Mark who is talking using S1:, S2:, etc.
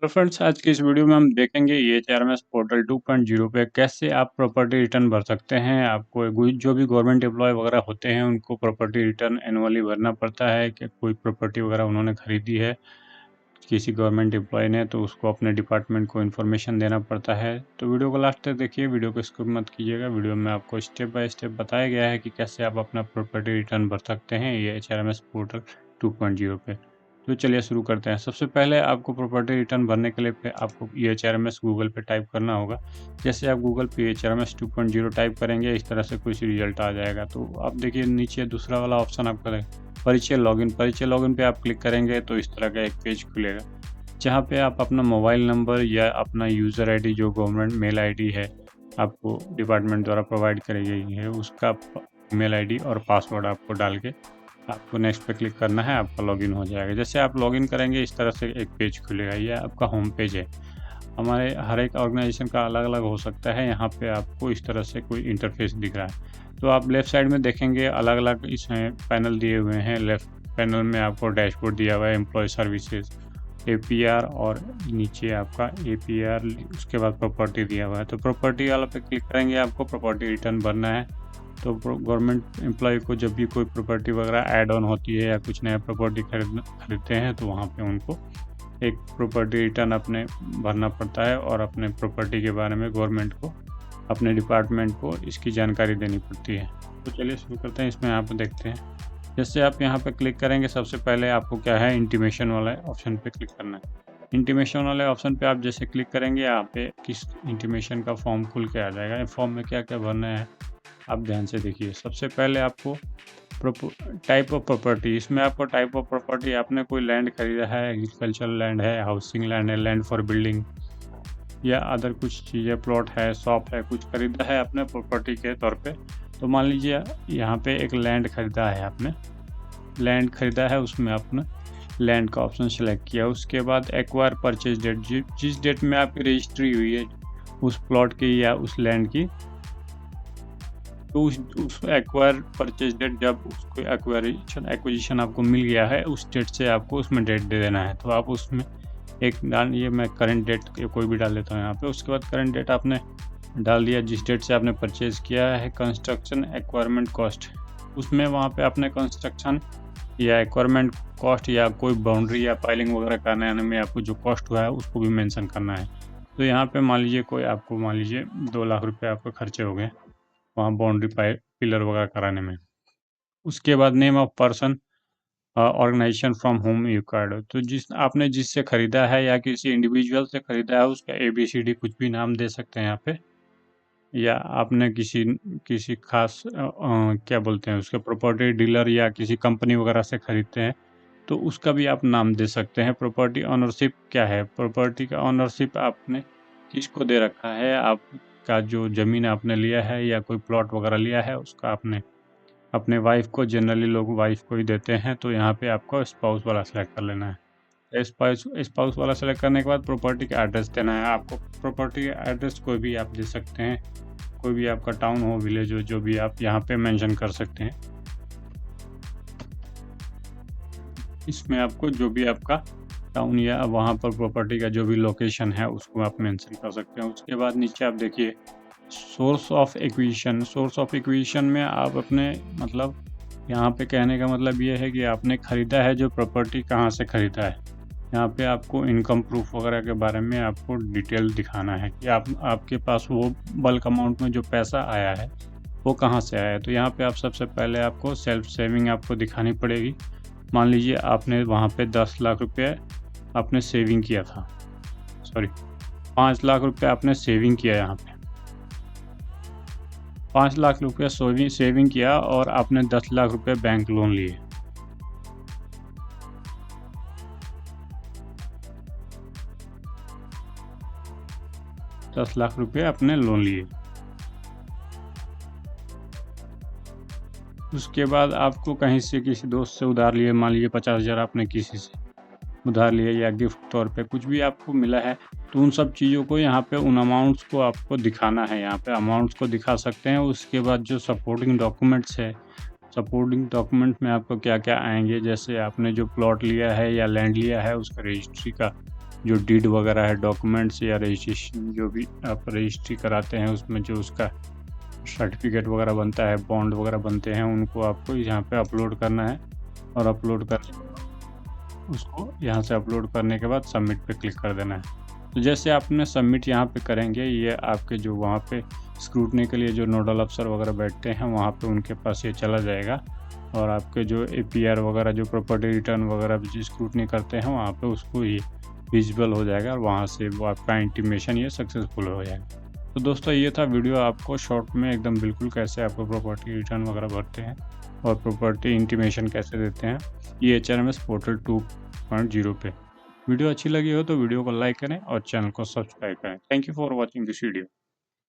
S1: तो फ्रेंड्स आज की इस वीडियो में हम देखेंगे EHRMS पोर्टल 2.0 पे कैसे आप प्रॉपर्टी रिटर्न भर सकते हैं। आपको जो भी गवर्नमेंट एम्प्लॉय वगैरह होते हैं उनको प्रॉपर्टी रिटर्न एनुअली भरना पड़ता है कि कोई प्रॉपर्टी वगैरह उन्होंने खरीदी है किसी गवर्नमेंट एम्प्लॉय ने, तो उसको अपने डिपार्टमेंट को इन्फॉर्मेशन देना पड़ता है। तो वीडियो को लास्ट तक देखिए, वीडियो को स्किप मत कीजिएगा। वीडियो में आपको स्टेप बाय स्टेप बताया गया है कि कैसे आप अपना प्रॉपर्टी रिटर्न भर सकते हैं EHRMS पोर्टल 2.0 पे। तो चलिए शुरू करते हैं। सबसे पहले आपको प्रॉपर्टी रिटर्न भरने के लिए आपको EHRMS गूगल पे टाइप करना होगा। जैसे आप गूगल पे EHRMS 2.0 टाइप करेंगे, इस तरह से कुछ रिजल्ट आ जाएगा। तो आप देखिए नीचे दूसरा वाला ऑप्शन आपका परिचय लॉगिन पे आप क्लिक करेंगे तो इस तरह का एक पेज खुलेगा, जहाँ पे आप अपना मोबाइल नंबर या अपना यूज़र आईडी जो गवर्नमेंट मेल आईडी है आपको डिपार्टमेंट द्वारा प्रोवाइड करी गई है, उसका मेल आईडी और पासवर्ड आपको डाल के आपको नेक्स्ट पे क्लिक करना है, आपका लॉगिन हो जाएगा। जैसे आप लॉगिन करेंगे इस तरह से एक पेज खुलेगा। ये आपका होम पेज है। हमारे हर एक ऑर्गेनाइजेशन का अलग अलग हो सकता है। यहाँ पे आपको इस तरह से कोई इंटरफेस दिख रहा है। तो आप लेफ़्ट साइड में देखेंगे अलग अलग इसमें पैनल दिए हुए हैं। लेफ़्ट पैनल में आपको डैशबोर्ड दिया हुआ है, एम्प्लॉय सर्विसेज, APR और नीचे आपका APR, उसके बाद प्रॉपर्टी दिया हुआ है। तो प्रॉपर्टी वाला पे क्लिक करेंगे, आपको प्रॉपर्टी रिटर्न भरना है। तो गवर्नमेंट एम्प्लॉय को जब भी कोई प्रॉपर्टी वगैरह ऐड ऑन होती है या कुछ नया प्रॉपर्टी खरीदते हैं तो वहाँ पे उनको एक प्रॉपर्टी रिटर्न अपने भरना पड़ता है और अपने प्रॉपर्टी के बारे में गवर्नमेंट को, अपने डिपार्टमेंट को इसकी जानकारी देनी पड़ती है। तो चलिए शुरू करते हैं। इसमें यहाँ पे देखते हैं। जैसे आप यहाँ पे क्लिक करेंगे, सबसे पहले आपको क्या है, इंटीमेशन वाला ऑप्शन पे क्लिक करना है। इंटीमेशन वाले ऑप्शन पे आप जैसे क्लिक करेंगे, यहाँ पे किस इंटीमेशन का फॉर्म खुल के आ जाएगा। फॉर्म में क्या क्या भरना है आप ध्यान से देखिए। सबसे पहले आपको टाइप ऑफ प्रॉपर्टी, इसमें आपको टाइप ऑफ प्रॉपर्टी, आपने कोई लैंड खरीदा है, एग्रीकल्चरल लैंड है, हाउसिंग लैंड है, लैंड फॉर बिल्डिंग या अदर कुछ चीज़ें, प्लॉट है, शॉप है, कुछ खरीदा है आपने प्रॉपर्टी के तौर पे। तो मान लीजिए यहाँ पे एक लैंड खरीदा है, आपने लैंड खरीदा है, उसमें आपने लैंड का ऑप्शन सेलेक्ट किया। उसके बाद एक्वायर परचेज डेट, जिस डेट में आपकी रजिस्ट्री हुई है उस प्लॉट की या उस लैंड की, तो उस एक्वायर परचेज डेट, जब उसको एक्विजिशन आपको मिल गया है उस डेट से आपको उसमें डेट दे देना है। तो आप उसमें एक ये मैं करंट डेट कोई भी डाल देता हूँ यहाँ पे। उसके बाद करंट डेट आपने डाल दिया जिस डेट से आपने परचेज़ किया है। कंस्ट्रक्शन एक्वायरमेंट कॉस्ट, उसमें वहाँ पे आपने कंस्ट्रक्शन या एक्वायरमेंट कॉस्ट या कोई बाउंड्री या पाइलिंग वगैरह कराने में आपको जो कॉस्ट हुआ है उसको भी मेंशन करना है। तो यहाँ पे मान लीजिए 2 लाख रुपये आपके खर्चे हो गए वहाँ बाउंड्री पिलर वगैरह कराने में। उसके बाद name of person, organization from home you card, तो जिससे ख़रीदा है या किसी इंडिविजुअल से ख़रीदा है उसका ABCD कुछ भी नाम दे सकते हैं यहाँ पे। या आपने किसी खास क्या बोलते हैं उसके, प्रॉपर्टी डीलर या किसी कंपनी वगैरह से ख़रीदते हैं तो उसका भी आप नाम दे सकते हैं। प्रॉपर्टी ऑनरशिप क्या है, प्रॉपर्टी का ऑनरशिप आपने किसको दे रखा है, आपका जो ज़मीन आपने लिया है या कोई प्लॉट वगैरह लिया है उसका आपने अपने वाइफ को, जनरली लोग वाइफ को ही देते हैं, तो यहाँ पे आपको स्पाउस वाला सेलेक्ट कर लेना है। स्पाउस वाला सेलेक्ट करने के बाद प्रॉपर्टी का एड्रेस देना है आपको। प्रॉपर्टी का एड्रेस कोई भी आप दे सकते हैं, कोई भी आपका टाउन हो, विलेज हो, जो भी आप यहाँ पे मेंशन कर सकते हैं। इसमें आपको जो भी आपका टाउन या वहाँ पर प्रॉपर्टी का जो भी लोकेशन है उसको आप मेंशन कर सकते हैं। उसके बाद नीचे आप देखिए सोर्स ऑफ एक्विजिशन में आप अपने, मतलब यहाँ पे कहने का मतलब ये है कि आपने ख़रीदा है जो प्रॉपर्टी कहाँ से ख़रीदा है। यहाँ पे आपको इनकम प्रूफ वगैरह के बारे में आपको डिटेल दिखाना है कि आपके पास वो बल्क अमाउंट में जो पैसा आया है वो कहाँ से आया है। तो यहाँ पे आप सबसे पहले आपको सेल्फ सेविंग आपको दिखानी पड़ेगी। मान लीजिए आपने वहाँ पे 10 लाख रुपये आपने सेविंग किया था, 5 लाख रुपये आपने सेविंग किया। यहाँ पे 5 लाख रुपये सेविंग किया और आपने 10 लाख रुपये बैंक लोन लिए। आपने लोन लिए। उसके बाद आपको कहीं से किसी दोस्त से उधार लिए, मान लीजिए 50,000 आपने किसी से उधार लिए या गिफ्ट तौर पे कुछ भी आपको मिला है, तो उन सब चीज़ों को यहाँ पे उन अमाउंट्स को आपको दिखाना है। यहाँ पे अमाउंट्स को दिखा सकते हैं। उसके बाद जो सपोर्टिंग डॉक्यूमेंट्स है, सपोर्टिंग डॉक्यूमेंट में आपको क्या क्या आएंगे, जैसे आपने जो प्लॉट लिया है या लैंड लिया है उसका रजिस्ट्री का जो डीड वगैरह है, डॉक्यूमेंट्स या रजिस्ट्रेशन जो भी आप रजिस्ट्री कराते हैं उसमें जो उसका सर्टिफिकेट वगैरह बनता है, बॉन्ड वगैरह बनते हैं, उनको आपको यहाँ पे अपलोड करना है। और अपलोड कर उसको यहाँ से अपलोड करने के बाद सबमिट पे क्लिक कर देना है। तो जैसे आपने सबमिट यहाँ पे करेंगे, ये आपके जो वहाँ पे स्क्रूटनी के लिए जो नोडल अफसर वगैरह बैठते हैं वहाँ पे उनके पास ये चला जाएगा और आपके जो एपीआर वगैरह जो प्रॉपर्टी रिटर्न वगैरह जो स्क्रूटनी करते हैं वहाँ पे उसको ये विजिबल हो जाएगा और वहाँ से वो आपका इंटीमेशन ये सक्सेसफुल हो जाएगा। तो दोस्तों ये था वीडियो, आपको शॉर्ट में एकदम बिल्कुल कैसे आपको प्रॉपर्टी रिटर्न वगैरह भरते हैं और प्रॉपर्टी इंटीमेशन कैसे देते हैं ये एचआरएमएस पोर्टल 2.0 पे। वीडियो अच्छी लगी हो तो वीडियो को लाइक करें और चैनल को सब्सक्राइब करें। Thank you for watching this video.